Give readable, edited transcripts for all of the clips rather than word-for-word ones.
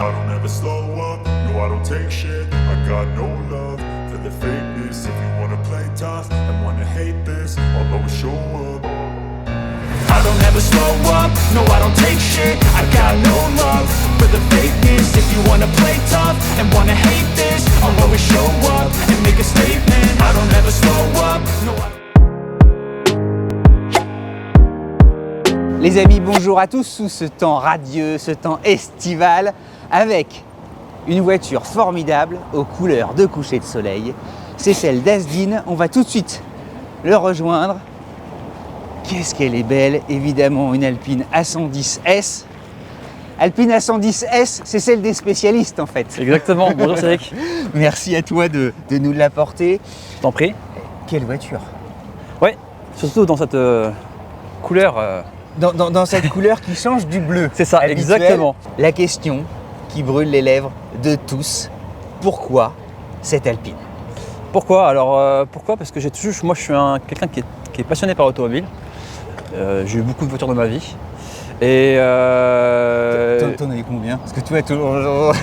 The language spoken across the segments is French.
I don't ever slow up, no I don't take shit. I got no love for the fakeness. If you wanna play tough and wanna hate this, I'll always show up. I don't ever slow up, no I don't take shit. I got no love for the fakeness. If you wanna play tough and wanna hate this, I'll always show up and make a statement. I don't ever slow up, no I don't. Les amis, bonjour à tous sous ce temps radieux, ce temps estival, avec une voiture formidable aux couleurs de coucher de soleil. C'est celle d'Asdin, on va tout de suite le rejoindre. Qu'est-ce qu'elle est belle, évidemment une Alpine A110S. Alpine A110S, c'est celle des spécialistes en fait. Exactement, bonjour Cédric. Merci à toi de nous l'apporter. Je t'en prie. Quelle voiture! Ouais, surtout dans cette couleur. Dans cette couleur qui change du bleu. C'est ça, habituel. exactement. La question qui brûle les lèvres de tous, pourquoi cette Alpine? Pourquoi? Alors pourquoi? Parce que moi je suis quelqu'un qui est passionné par l'automobile. J'ai eu beaucoup de voitures dans ma vie. Et T'en as eu combien? Parce que tu as toujours...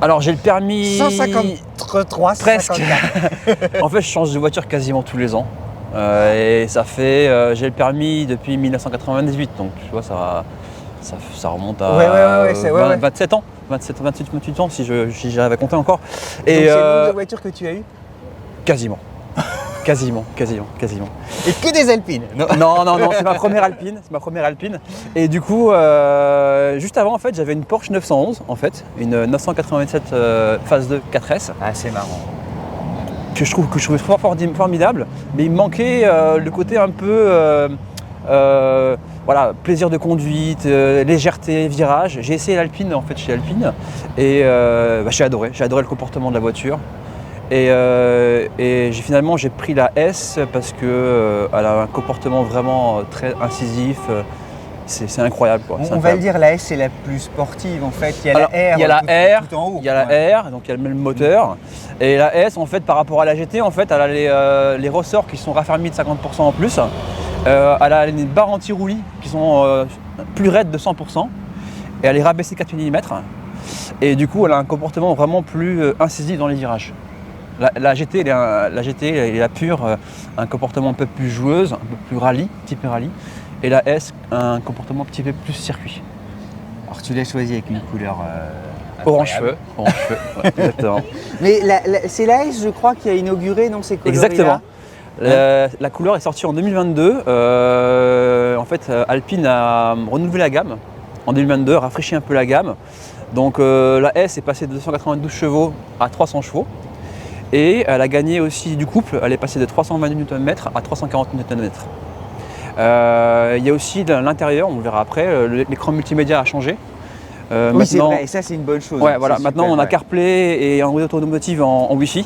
Alors j'ai le permis... 153, presque. 154. En fait je change de voiture quasiment tous les ans. Et ça fait... j'ai le permis depuis 1998, donc tu vois ça remonte à 27 ans. 28 ans si j'arrive à compter encore. Et donc c'est le nombre de voitures que tu as eu? Quasiment. Quasiment. Et que des Alpines? Non, c'est ma première Alpine. Et du coup, juste avant, en fait, j'avais une Porsche 911, en fait, une 987 phase 2 4S. Ah, c'est marrant. Que je trouvais formidable, mais il me manquait le côté un peu voilà, plaisir de conduite, légèreté, virage. J'ai essayé l'Alpine en fait chez Alpine et j'ai adoré le comportement de la voiture. Et finalement j'ai pris la S parce que elle a un comportement vraiment très incisif. C'est incroyable quoi. On va le dire, la S c'est la plus sportive en fait. Il y a la R. Il y a la R, tout en haut. il y a la R, donc il y a le même moteur. Et la S en fait par rapport à la GT en fait elle a les ressorts qui sont raffermis de 50% en plus. Elle a les barres anti-roulis qui sont plus raides de 100% et elle est rabaissée 4 mm. Et du coup elle a un comportement vraiment plus incisif dans les virages. La GT elle est la pure, un comportement un peu plus joueuse, un peu plus rallye, type rallye. Et la S, un comportement un petit peu plus circuit. Alors tu l'as choisi avec une couleur orange feu, ouais, exactement. Mais c'est la S, je crois, qui a inauguré ces coloris-là. Exactement. La couleur est sortie en 2022. En fait, Alpine a renouvelé la gamme en 2022, rafraîchi un peu la gamme. Donc la S est passée de 292 chevaux à 300 chevaux. Et elle a gagné aussi du couple, elle est passée de 320 Nm à 340 Nm. Il y a aussi l'intérieur, on le verra après, l'écran multimédia a changé. Oui, c'est vrai, et ça c'est une bonne chose. Ouais, voilà. Maintenant on a CarPlay et Android Automotive en Wi-Fi.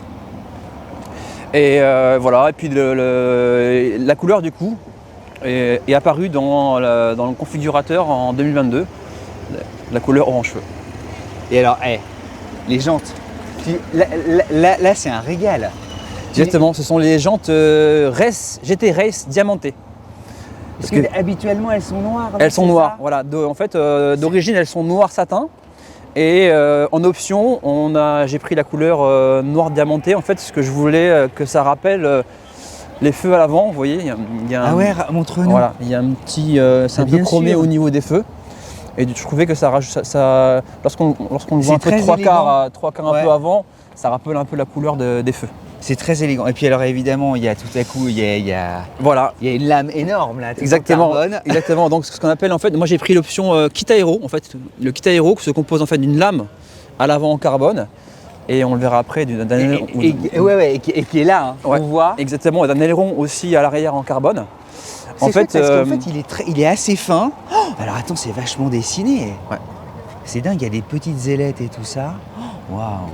Et voilà, et puis la couleur du coup est apparue dans le configurateur en 2022, la couleur orange feu. Et alors, les jantes, là c'est un régal. Exactement, ce sont les jantes GT Race diamantées. Parce que habituellement elles sont noires. Elles sont noires, voilà. En fait, d'origine elles sont noir satin. Et en option, j'ai pris la couleur noir diamanté. En fait, ce que je voulais que ça rappelle les feux à l'avant. Vous voyez, il y a ah ouais, montre-nous. Voilà, il y a un petit, c'est un peu chromé sûr. Au niveau des feux. Et je trouvais que ça lorsqu'on le voit un peu trois quarts un peu avant, ça rappelle un peu la couleur des feux. C'est très élégant. Et puis alors évidemment, il y a tout à coup, il y a une lame énorme là. Exactement. Exactement. Donc ce qu'on appelle en fait, moi j'ai pris l'option kit aéro. En fait, le kit aéro se compose en fait d'une lame à l'avant en carbone. Et on le verra après d'un aileron. Et qui est là, hein, on voit. Exactement. Et d'un aileron aussi à l'arrière en carbone. En fait, parce qu'en fait, il est assez fin. Oh, alors attends, c'est vachement dessiné. Ouais. C'est dingue, il y a des petites ailettes et tout ça. Waouh.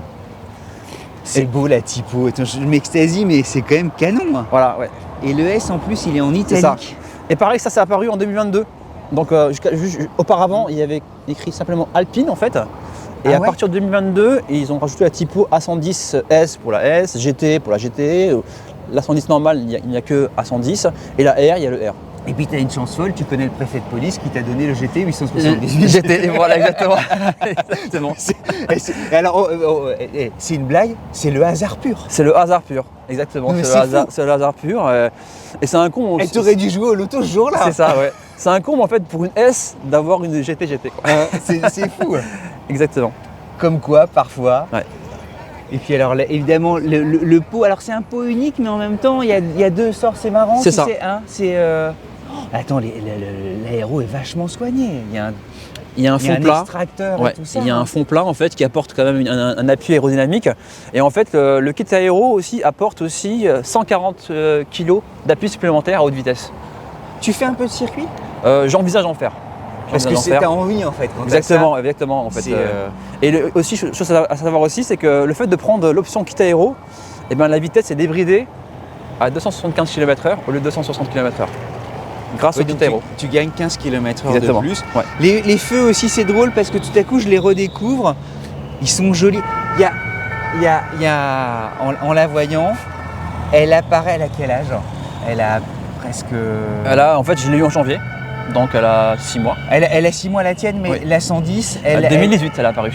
C'est beau la typo. Attends, je m'extasie, mais c'est quand même canon. Hein. Voilà, ouais. Et le S en plus, il est en italique. Ça. Et pareil, ça s'est apparu en 2022. Donc auparavant, il y avait écrit simplement Alpine en fait. Et à partir de 2022, ils ont rajouté la typo A110S pour la S, GT pour la GT. La 110 normale, il n'y a que A110. Et la R, il y a le R. Et puis tu as une chance folle, tu connais le préfet de police qui t'a donné le GT 878. J'étais, voilà, exactement. Exactement. Alors, c'est une blague, c'est le hasard pur. C'est le hasard pur, exactement. Non, mais C'est le hasard pur. Et c'est un con. Elle t'aurait dû jouer au loto ce jour-là. C'est ça, ouais. C'est un con en fait pour une S d'avoir une GT. Quoi. C'est fou. Exactement. Comme quoi, parfois. Ouais. Et puis alors, évidemment, le pot, alors c'est un pot unique, mais en même temps, il y a deux sorts, c'est marrant. C'est ça. Attends, l'aéro est vachement soigné. Il y a un fond plat. Extracteur Ouais. et tout ça. Il y a un fond plat en fait qui apporte quand même un appui aérodynamique. Et en fait, le kit aéro aussi apporte aussi 140 kg d'appui supplémentaire à haute vitesse. Tu fais un peu de circuit? J'envisage d'en faire. Parce que c'est ta envie en fait. Quand Exactement, t'as ça, exactement. En fait, c'est, Et aussi, chose à savoir aussi, c'est que le fait de prendre l'option kit aéro, eh ben, la vitesse est débridée à 275 km/h au lieu de 260 km/h. Grâce au kit aéro. Tu gagnes 15 km/h de Exactement. plus. Ouais. Les feux aussi, c'est drôle parce que tout à coup, je les redécouvre. Ils sont jolis. Il y a en la voyant, elle apparaît, elle a quel âge? Elle a presque. En fait, je l'ai eu en janvier, donc elle a 6 mois. Elle a 6 mois la tienne, mais Oui. la 110, 2018, elle a apparu.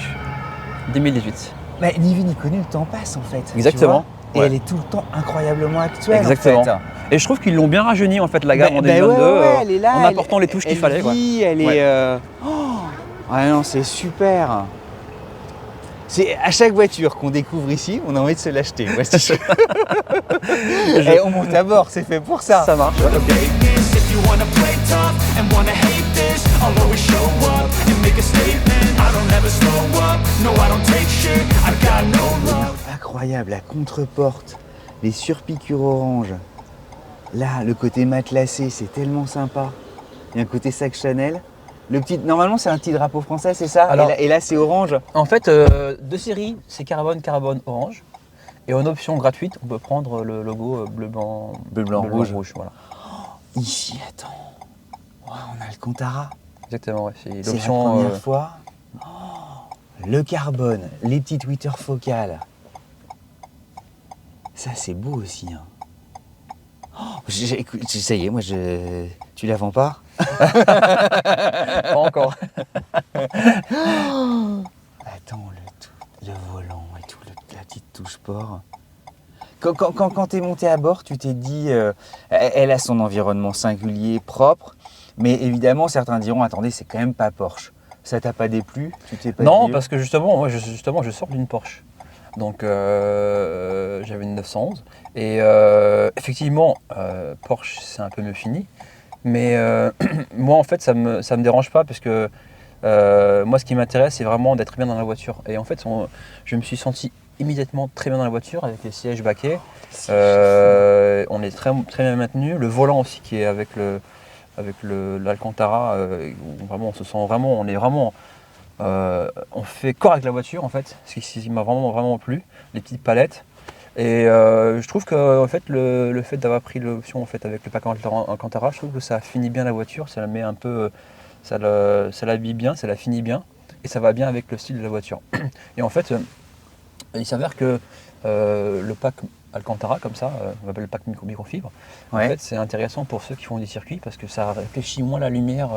2018. Bah, ni vu ni connu, le temps passe en fait. tu Exactement. vois. Et Ouais. elle est tout le temps incroyablement actuelle. Exactement. En fait. Et je trouve qu'ils l'ont bien rajeuni en fait la gamme en Bah, 2022 ouais, elle est là, en apportant les touches qu'il fallait. Quoi. Vit, elle Ouais. est. Ouais, non, c'est super. C'est à chaque voiture qu'on découvre ici, on a envie de se l'acheter. Ouais, c'est sûr. Et on monte à bord, c'est fait pour ça. Ça marche. Ouais, ok. Greatness. If you wanna play tough and wanna hate this, I'll always show up and make a statement. I don't ever slow up, no I don't take shit, I got no love. Incroyable, la contre-porte, les surpiqûres orange. Là, le côté matelassé, c'est tellement sympa. Il y a un côté sac Chanel. Normalement, c'est un petit drapeau français, c'est ça? Alors- et là, c'est orange. En fait, de série, c'est carbone orange. Et en option gratuite, on peut prendre le logo bleu, blanc, rouge. Voilà. Ici, attends. Wow, on a le Contara. Exactement, ouais. C'est C'est la l'option. première fois. Oh, le carbone, les petites Twitter focales. Ça, c'est beau aussi. Hein. Oh, écoute, ça y est, moi, tu la vends pas? Pas encore. Attends, le volant et tout, la petite touche sport. Quand tu es monté à bord, tu t'es dit, elle a son environnement singulier, propre, mais évidemment, certains diront, attendez, c'est quand même pas Porsche. Ça t'a pas déplu? Tu t'es pas Non, dit, parce que justement, moi, je sors d'une Porsche. Donc, j'avais une 911. Et effectivement, Porsche, c'est un peu mieux fini. Mais moi, en fait, ça me dérange pas parce que moi, ce qui m'intéresse, c'est vraiment d'être bien dans la voiture. Et en fait, je me suis senti immédiatement très bien dans la voiture avec les sièges baquets. On est très, très bien maintenu. Le volant aussi qui est avec l'Alcantara, où vraiment on se sent vraiment, on est vraiment, on fait corps avec la voiture en fait, ce qui m'a vraiment vraiment plu, les petites palettes. Et je trouve que en fait, le fait d'avoir pris l'option en fait avec le pack Alcantara, je trouve que ça finit bien la voiture, ça la met un peu, ça l'habille bien, ça la finit bien et ça va bien avec le style de la voiture. Et en fait, il s'avère que le pack Alcantara comme ça, on appelle le pack microfibre. Ouais. En fait, c'est intéressant pour ceux qui font des circuits parce que ça réfléchit moins la lumière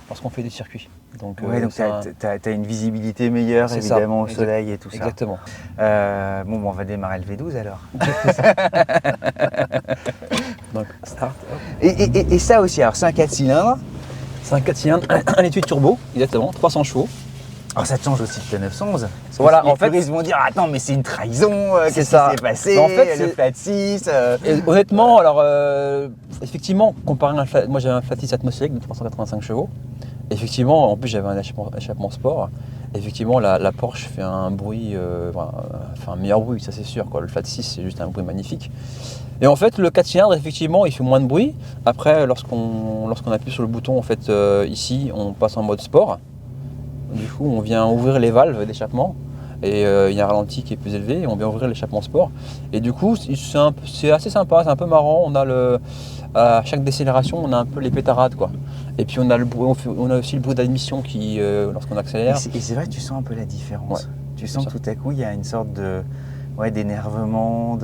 lorsqu'on fait des circuits. Donc, ouais, donc t'as une visibilité meilleure C'est ça. évidemment au soleil et tout ça. Exactement. Bon, on va démarrer le V12 alors. Donc, start. Et ça aussi, alors c'est un 4 cylindres. C'est un 4 cylindres, un étui turbo, exactement, 300 chevaux. Alors ça te change aussi de ta 911. Voilà, en en fait- fait, ils vont dire attends, mais c'est une trahison, C'est qu'est-ce ça. qui s'est passé, Mais en fait, le c'est- flat 6. Et honnêtement, alors effectivement, comparé à moi j'avais un Flat 6 atmosphérique de 385 chevaux. Effectivement, en plus j'avais un échappement sport. Effectivement, la Porsche fait un bruit, enfin un meilleur bruit, ça c'est sûr. Quoi. Le Flat 6 c'est juste un bruit magnifique. Et en fait, le 4 cylindres, effectivement, il fait moins de bruit. Après, lorsqu'on appuie sur le bouton, en fait, ici, on passe en mode sport. Du coup, on vient ouvrir les valves d'échappement. Et il y a un ralenti qui est plus élevé. Et on vient ouvrir l'échappement sport. Et du coup, c'est assez sympa, c'est un peu marrant. On a à chaque décélération, on a un peu les pétarades, quoi. Et puis on a aussi le bruit d'admission qui, lorsqu'on accélère. Et c'est vrai que tu sens un peu la différence. Ouais, Tu sens ça. que tout à coup, il y a une sorte d'énervement,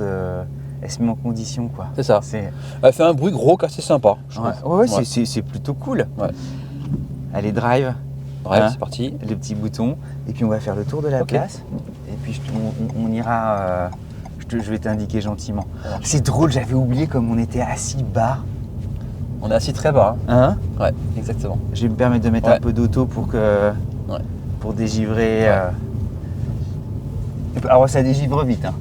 elle se met en condition quoi. C'est ça. C'est Elle fait un bruit gros assez sympa, je ouais, trouve. ouais, c'est plutôt cool. Ouais. Allez, drive, Bref, Hein c'est parti. le petit bouton, et puis on va faire le tour de la Ok. place, et puis on ira, je vais t'indiquer gentiment. Ça marche. C'est drôle, j'avais oublié comme on était assis bas. On est assis très bas. Hein. Ouais, exactement. Je vais me permettre de mettre Ouais. un peu d'auto pour dégivrer. Alors ça dégivre vite. Hein.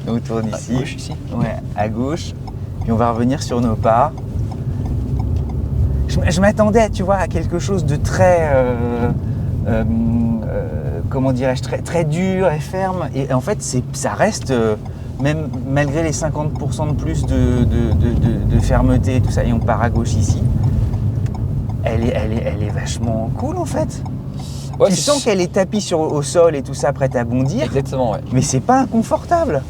On tourne À ici. gauche, ici. Ouais, à gauche. Puis on va revenir sur nos pas. Je m'attendais, tu vois, à quelque chose de très, comment dirais-je, très dur et ferme. Et en fait, ça reste, même malgré les 50% de plus de fermeté et tout ça, et on part à gauche ici, elle est vachement cool en fait. Ouais, Tu sens qu'elle est tapie au sol et tout ça, prête à bondir, Exactement, ouais. mais c'est pas inconfortable.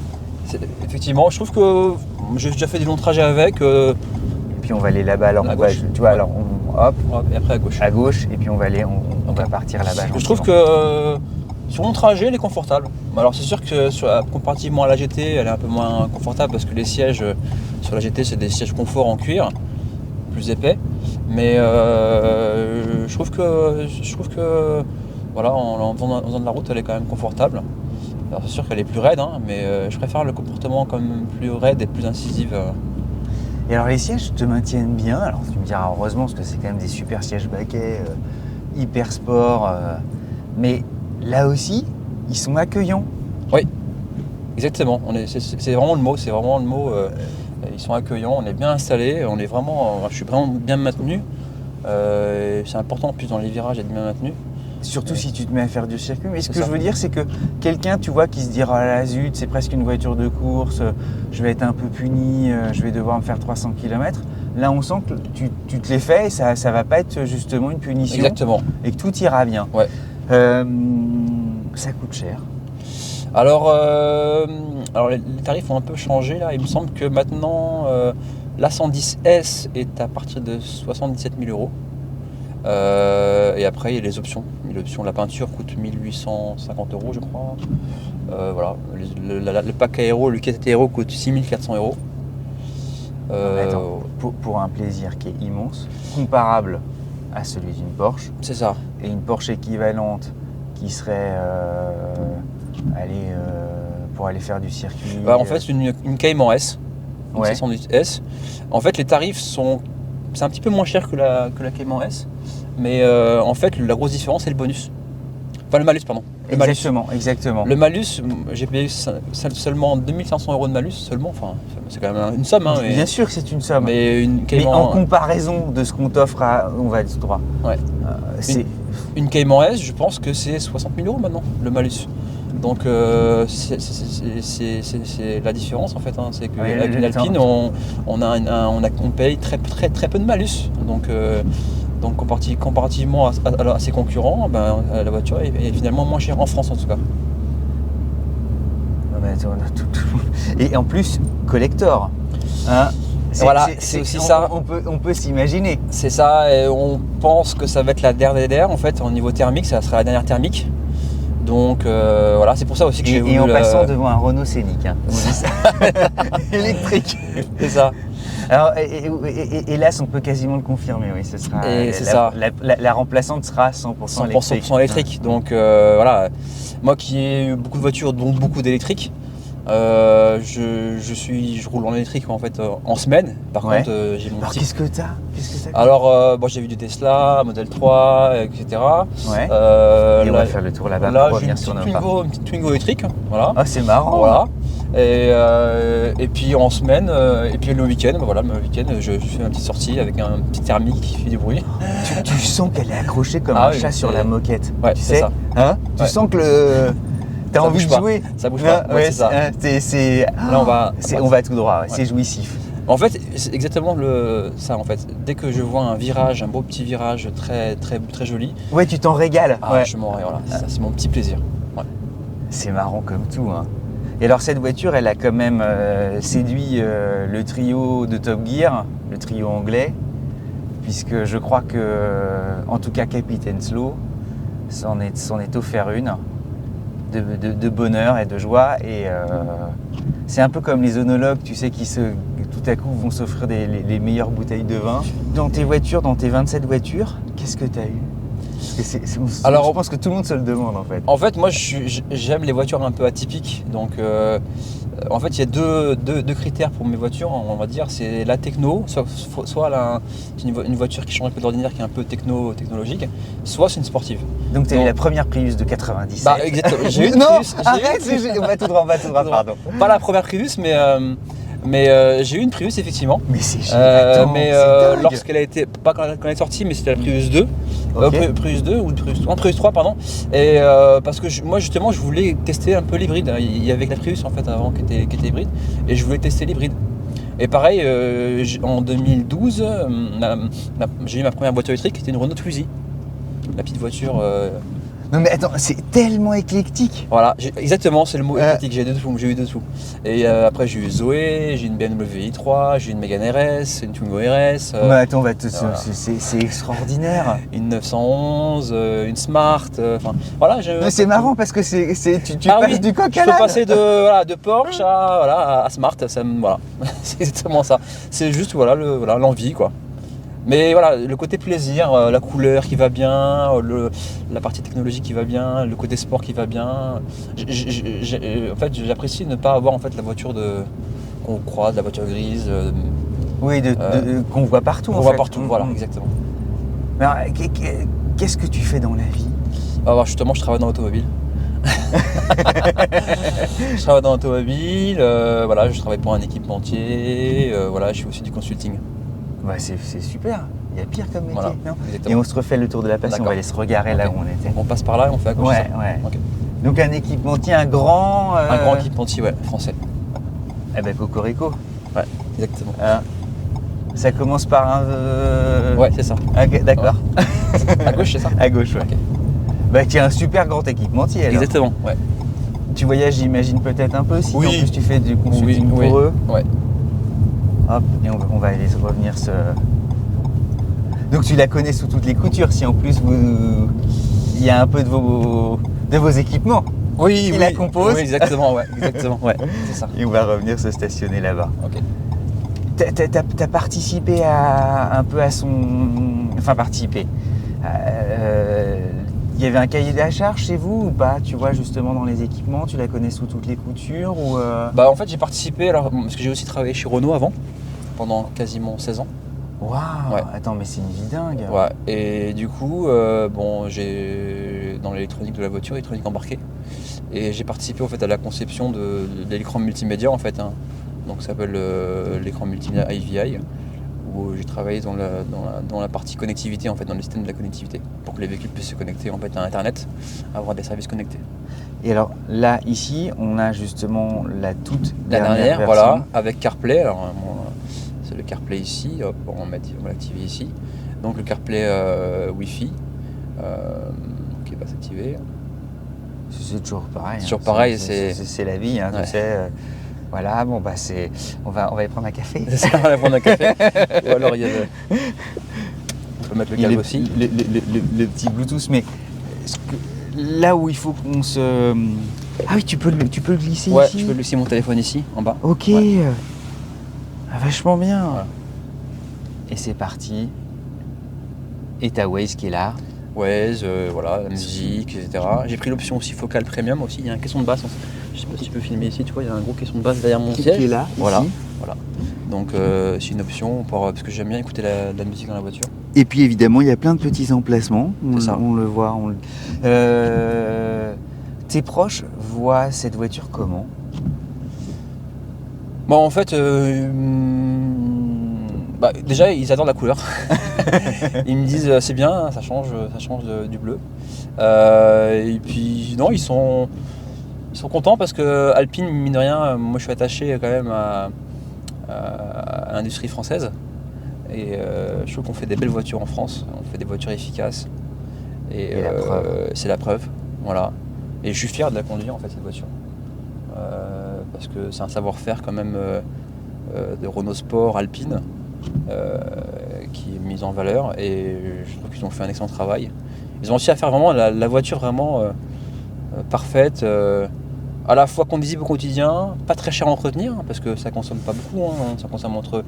Effectivement, je trouve que j'ai déjà fait des longs trajets avec. Et puis on va aller là-bas, alors À on va, gauche. tu vois, Ouais. alors hop, Et après à gauche. à gauche, et puis on va aller, on Ok. va partir là-bas. Je trouve gentiment. que sur mon trajet, elle est confortable. Alors c'est sûr que comparativement à la GT, elle est un peu moins confortable parce que les sièges sur la GT, c'est des sièges confort en cuir, plus épais. Mais je trouve que voilà, en faisant de la route, elle est quand même confortable. Alors c'est sûr qu'elle est plus raide, hein, mais je préfère le comportement quand même plus raide et plus incisive. Et alors les sièges te maintiennent bien, alors tu me diras heureusement parce que c'est quand même des super sièges baquets, hyper sport, mais là aussi, ils sont accueillants. Exactement, c'est vraiment le mot, ils sont accueillants, on est bien installés, je suis vraiment bien maintenu. C'est important en plus dans les virages d'être bien maintenu. Surtout si tu te mets à faire du circuit. Mais ce C'est que ça. je veux dire, c'est que quelqu'un, tu vois, qui se dira ah là zut, c'est presque une voiture de course, je vais être un peu puni, je vais devoir me faire 300 km. Là, on sent que tu te les fais et ça va pas être justement une punition. Exactement. Et que tout ira bien. Ouais. Ça coûte cher. Alors les tarifs ont un peu changé là. Il me semble que maintenant la 110S est à partir de 77 000 euros. Et après il y a les options. L'option, la peinture coûte 1850 euros je crois. Voilà. Le pack aéro, le kit aéro coûte 6400 euros. Attends, pour un plaisir qui est immense, comparable à celui d'une Porsche, C'est ça. et une Porsche équivalente qui serait pour aller faire du circuit. Bah, en fait c'est une Cayman S, une Ouais. 710S. En fait les tarifs c'est un petit peu moins cher que la Cayman S. Mais en fait, la grosse différence, c'est le bonus. Enfin, le malus, pardon. Le malus. Exactement. Le malus, j'ai payé seulement 2500 euros de malus, seulement. Enfin, c'est quand même une somme. Hein, mais, Bien sûr que c'est une somme. mais une Mais Cayman, en comparaison de ce qu'on t'offre, on va être droit. Ouais. C'est une Cayman S, je pense que c'est 60 000 euros maintenant, le malus. Donc, c'est la différence en fait. Hein. C'est qu'avec Ouais, une Alpine, on paye très peu de malus. Donc comparativement à ses concurrents, la voiture est finalement moins chère en France en tout cas. Non, mais attends, on a tout. Et en plus, collector. Hein, Voilà, c'est aussi ça. On peut s'imaginer. C'est ça, et on pense que ça va être la dernière en fait, au niveau thermique, ça sera la dernière thermique. Donc voilà, c'est pour ça aussi que j'ai voulu... Et en passant devant un Renault Scénic. Hein. Électrique. C'est ça. Alors, hélas, on peut quasiment le confirmer, oui, ce sera. Et c'est ça. La remplaçante sera 100% électrique. 100% électrique. Donc voilà, moi qui ai eu beaucoup de voitures, dont beaucoup d'électriques, je roule en électrique en fait en semaine. Par Ouais. contre, j'ai mon Alors, petit. qu'est-ce que t'as Alors, j'ai vu du Tesla, Model 3, etc. Ouais. Et on va faire le tour là-bas Là, pour j'ai une revenir sur petite nos pas. Twingo, une petite Twingo électrique. Voilà. Ah, c'est marrant. Voilà. Et puis en semaine, et puis le week-end, je fais une petite sortie avec un petit thermique qui fait du bruit. Tu sens qu'elle est accrochée comme Ah un oui, chat sur c'est- la moquette. Ouais, tu c'est sais ça. Hein Tu Ouais. sens que t'as Ça envie bouge de pas. jouer. Ça bouge pas. Ah, Ouais, c'est ça. c'est- Là, on va tout droit. Ouais. Ouais. C'est jouissif. En fait, c'est exactement ça en fait. Dès que je vois un virage, un beau petit virage très très très joli, Ouais, tu t'en régales. Ouais. je m'en voilà. Ça, c'est mon petit plaisir. Ouais. C'est marrant comme tout. Hein. Et alors cette voiture, elle a quand même séduit le trio de Top Gear, le trio anglais, puisque je crois que, en tout cas, Capitaine Slow s'en est offert une de bonheur et de joie. Et C'est un peu comme les œnologues, tu sais, tout à coup vont s'offrir les meilleures bouteilles de vin. Dans tes voitures, dans tes 27 voitures, qu'est-ce que tu as eu? Parce que Alors, je pense que tout le monde se le demande en fait. En fait, moi, j'aime les voitures un peu atypiques. Donc, en fait, il y a deux critères pour mes voitures, on va dire. C'est la techno, soit une voiture qui change un peu de l'ordinaire, qui est un peu technologique, soit c'est une sportive. Donc, tu as eu Donc- la première Prius de 97. Bah, exactement. J'ai eu une Non, Prius, arrête, on va tout droit, pardon. Pas la première Prius, mais j'ai eu une Prius, effectivement. Mais c'est génial. Lorsqu'elle a été, pas quand elle est sortie, mais c'était la Prius 2. Ok. Prius 2 ou Prius 3 pardon, et parce que moi justement je voulais tester un peu l'hybride. Il y avait que la Prius en fait avant qui était hybride, et je voulais tester l'hybride. Et pareil, en 2012 j'ai eu ma première voiture électrique, c'était une Renault Twizy, la petite voiture. Non mais attends, c'est tellement éclectique. Voilà, exactement, c'est le mot Euh. éclectique, j'ai eu de tout. Et après j'ai eu Zoé, j'ai eu une BMW i3, j'ai eu une Mégane RS, une Twingo RS, Mais attends, voilà. c'est extraordinaire. une 911, une Smart, enfin voilà. Mais c'est marrant parce que tu Ah passes oui, du coq je à peux l'âne. passer de Porsche à Smart, voilà. C'est exactement ça. C'est juste l'envie quoi. Mais voilà, le côté plaisir, la couleur qui va bien, la partie technologique qui va bien, le côté sport qui va bien. En fait, j'apprécie ne pas avoir en fait la voiture qu'on croise, la voiture grise, Oui, qu'on voit partout. qu'on en voit fait. partout. Voilà, exactement. Mais alors, qu'est-ce que tu fais dans la vie? Alors justement, je travaille dans l'automobile. Je travaille dans l'automobile, voilà, je travaille pour un équipementier, voilà, je fais aussi du consulting. Bah, c'est super. Il y a pire comme métier, Voilà, non? exactement. Et on se refait le tour de la passion. On D'accord. va aller se regarer là Ok. où on était. On passe par là et on fait à gauche. Ouais, c'est ça ouais. Ok. Donc un équipementier, un grand. Un grand équipementier, ouais, français. Eh ben Cocorico. Ouais, exactement. Hein. Ça commence par un. Ouais, c'est ça. Ok, d'accord. À gauche, c'est ça. À gauche, ouais. Ok. Bah, qui est un super grand équipementier. Alors. Exactement, ouais. Tu voyages, j'imagine, peut-être un peu si Oui. en plus tu fais du consulting Oui, pour eux. Ouais. Hop, et on va aller revenir ce. Donc tu la connais sous toutes les coutures, si en plus il y a un peu de vos équipements. Oui, Qui la compose. Oui, exactement, ouais. Exactement, ouais. C'est ça. Et on va revenir se stationner là-bas. Ok. T'as participé un peu à son. Enfin, participé. Il y avait un cahier de la charge chez vous ou pas? Tu vois, justement, dans les équipements, tu la connais sous toutes les coutures ou Bah, en fait, j'ai participé, parce que j'ai aussi travaillé chez Renault avant, pendant quasiment 16 ans. Waouh, Ouais. attends, mais c'est une vie dingue. Ouais. Et du coup, j'ai dans l'électronique de la voiture, électronique embarquée. Et j'ai participé en fait à la conception de l'écran multimédia en fait. Donc ça s'appelle l'écran multimédia IVI, où j'ai travaillé dans la partie connectivité en fait, dans le système de la connectivité, pour que les véhicules puissent se connecter en fait à Internet, avoir des services connectés. Et alors là, ici, on a justement la toute La dernière, version. voilà, avec CarPlay. Alors c'est le CarPlay ici, hop, on va l'activer ici. Donc le CarPlay Wi-Fi qui va s'activer. C'est toujours pareil. C'est toujours pareil, c'est la vie, hein, Ouais. tu sais. Voilà, bon bah on va y prendre un café. C'est ça, on va prendre un café. Ou alors il y a on peut mettre le Il y a câble aussi. le petit Bluetooth, mais là où il faut qu'on se. Ah oui, tu peux le glisser Ouais, ici. je peux glisser mon téléphone ici, en bas. Ok. Ouais. Ah, vachement bien. Voilà. Et c'est parti. Et ta Waze qui est là. Waze, voilà, la musique, etc. J'ai pris l'option aussi focale premium aussi. Il y a un caisson de basse. Je sais pas si tu peux filmer ici, tu vois, il y a un gros caisson de basse derrière mon siège. Qui est là. Voilà. Ici. Voilà. Donc c'est une option parce que j'aime bien écouter la musique dans la voiture. Et puis évidemment, il y a plein de petits emplacements. C'est ça. On le voit. Tes proches voient cette voiture comment? Bon, en fait, déjà ils adorent la couleur. Ils me disent c'est bien, ça change du bleu. Et puis non, ils sont contents parce que Alpine, mine de rien, moi je suis attaché quand même à l'industrie française. Et je trouve qu'on fait des belles voitures en France, on fait des voitures efficaces. Et la preuve. c'est la preuve, voilà. Et je suis fier de la conduire en fait cette voiture. Parce que c'est un savoir-faire quand même de Renault Sport Alpine qui est mis en valeur, et je trouve qu'ils ont fait un excellent travail. Ils ont aussi à faire vraiment la voiture vraiment parfaite, à la fois conduisible au quotidien, pas très cher à entretenir, parce que ça consomme pas beaucoup, hein, ça consomme entre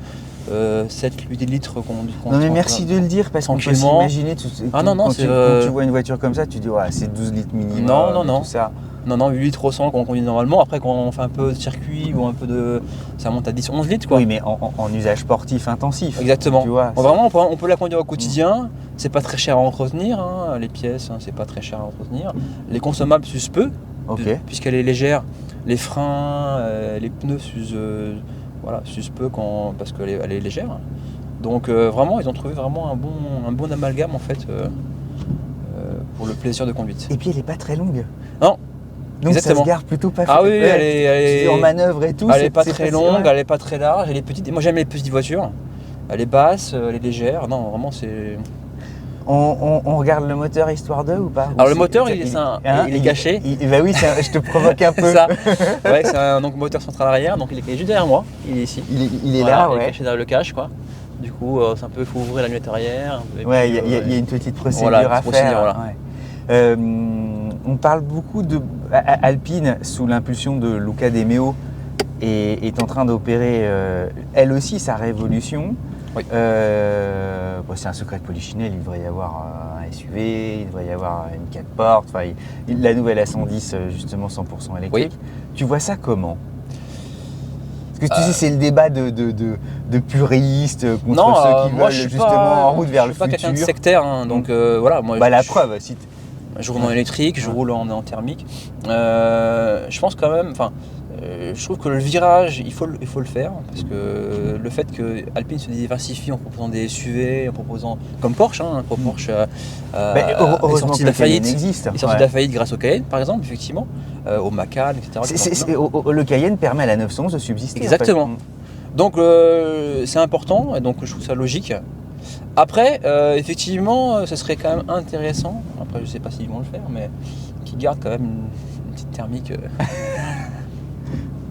7-8 litres qu'on Non mais merci de le dire parce qu'on peut tranquillement. s'imaginer Ah non, quand c'est, tu vois une voiture comme ça, tu dis ouais, c'est 12 litres minimum. Non. Tout ça. Non, 8 litres au 100 qu'on conduit normalement. Après, quand on fait un peu de circuit ou un peu de. Ça monte à 10-11 litres, quoi. Oui, mais en usage sportif intensif. Exactement. Tu vois, Bon, vraiment, on peut la conduire au quotidien. C'est pas très cher à entretenir. Hein. Les pièces, hein, c'est pas très cher à entretenir. Les consommables s'usent peu, Ok. puisqu'elle est légère. Les freins, les pneus s'usent peu parce qu'elle est légère. Donc vraiment, ils ont trouvé vraiment un bon amalgame en fait pour le plaisir de conduite. Et puis elle est pas très longue. Non. Donc Exactement. ça se gare plutôt pas. Ah oui, Ouais, elle est- tu dis en manœuvre et tout. Elle n'est pas c'est très facile, longue, ouais. elle n'est pas très large, elle est petite. Moi j'aime les petites voitures. Elle est basse, elle est légère. Non, vraiment c'est. On regarde le moteur histoire d'eux ou pas? Alors Ou le moteur, il est caché. Bah oui, je te provoque un peu. C'est ça. Ouais, c'est un moteur central arrière, donc il est juste derrière moi. Il est ici. Il est Voilà, là, il est ouais. caché derrière le cache, quoi. Du coup, c'est un peu, il faut ouvrir la lunette arrière. Et Ouais, puis, il y a une petite procédure voilà, à petite procédure, faire. voilà. Ouais. On parle beaucoup de Alpine sous l'impulsion de Luca De Meo est en train d'opérer elle aussi sa révolution. Oui. C'est un secret de polichinelle, il devrait y avoir un SUV, il devrait y avoir une 4 portes, la nouvelle A110 justement 100% électrique. Oui. Tu vois ça comment? Parce que tu sais, c'est le débat de puristes contre Non, ceux qui moi, veulent justement en route vers le je suis pas quelqu'un de futur. sectaire, hein, donc voilà. Moi, Bah la je- preuve, si Je roule en électrique, je roule en thermique. Je pense quand même, je trouve que le virage, il faut le faire parce que le fait que Alpine se diversifie en proposant des SUV, en proposant comme Porsche, Porsche est heureusement sorti que de la le Cayenne faillite. existe. Il est sorti Ouais. de la faillite grâce au Cayenne, par exemple, effectivement, au Macan, etc. Le Cayenne permet à la 911 de subsister. Exactement. En fait. Donc c'est important et donc je trouve ça logique. Après, effectivement, ce serait quand même intéressant, après je sais pas s'ils vont le faire, mais qu'ils gardent quand même une petite thermique.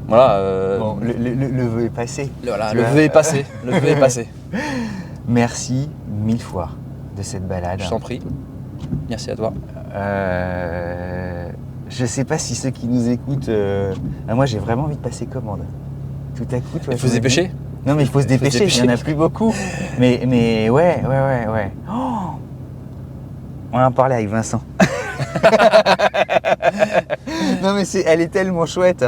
Voilà. Bon, le vœu est passé. Voilà, Tu le vois. vœu est passé. Le vœu est passé. Merci 1000 fois de cette balade. Je t'en prie. Merci à toi. Je sais pas si ceux qui nous écoutent. Moi, j'ai vraiment envie de passer commande. Tout à coup, toi. Il faut se dépêcher. Non, mais il faut se dépêcher. Il n'y en a plus beaucoup. Mais ouais. Oh, on en parlait avec Vincent. Non, mais elle est tellement chouette.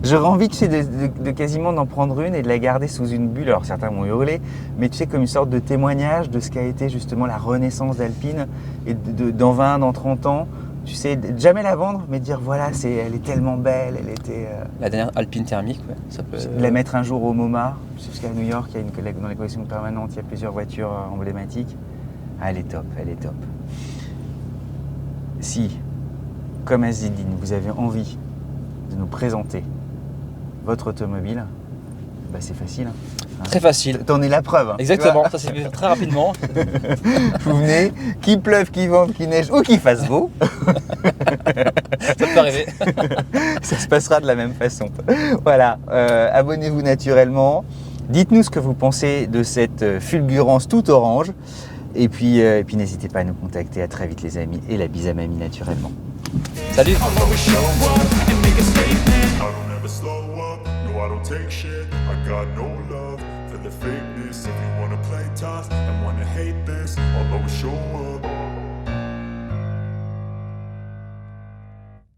J'aurais envie, tu sais, de quasiment d'en prendre une et de la garder sous une bulle. Alors certains m'ont hurlé, mais tu sais, comme une sorte de témoignage de ce qu'a été justement la renaissance d'Alpine et dans 20, dans 30 ans. Tu sais, jamais la vendre, mais dire voilà, elle est tellement belle, elle était. La dernière Alpine thermique, ouais, ça peut. La mettre un jour au MoMA, parce qu'à New York, dans les collections permanentes, il y a plusieurs voitures emblématiques. Ah, elle est top. Si, comme Azidine, vous avez envie de nous présenter votre automobile, bah c'est facile. Hein. Très facile. T'en es la preuve. Hein, Exactement, ça s'est fait très rapidement. vous venez, qu'il pleuve, qu'il vente, qu'il neige ou qu'il fasse beau, Ça peut arriver. ça se passera de la même façon. Voilà, abonnez-vous naturellement. Dites-nous ce que vous pensez de cette fulgurance tout orange. Et puis n'hésitez pas à nous contacter. À très vite les amis. Et la bise à mamie naturellement. Salut. I'll always show up and make a statement. I don't ever slow up, no I don't take shit. I got no love for the fakeness. If you wanna play tough and wanna hate this, I'll always show up.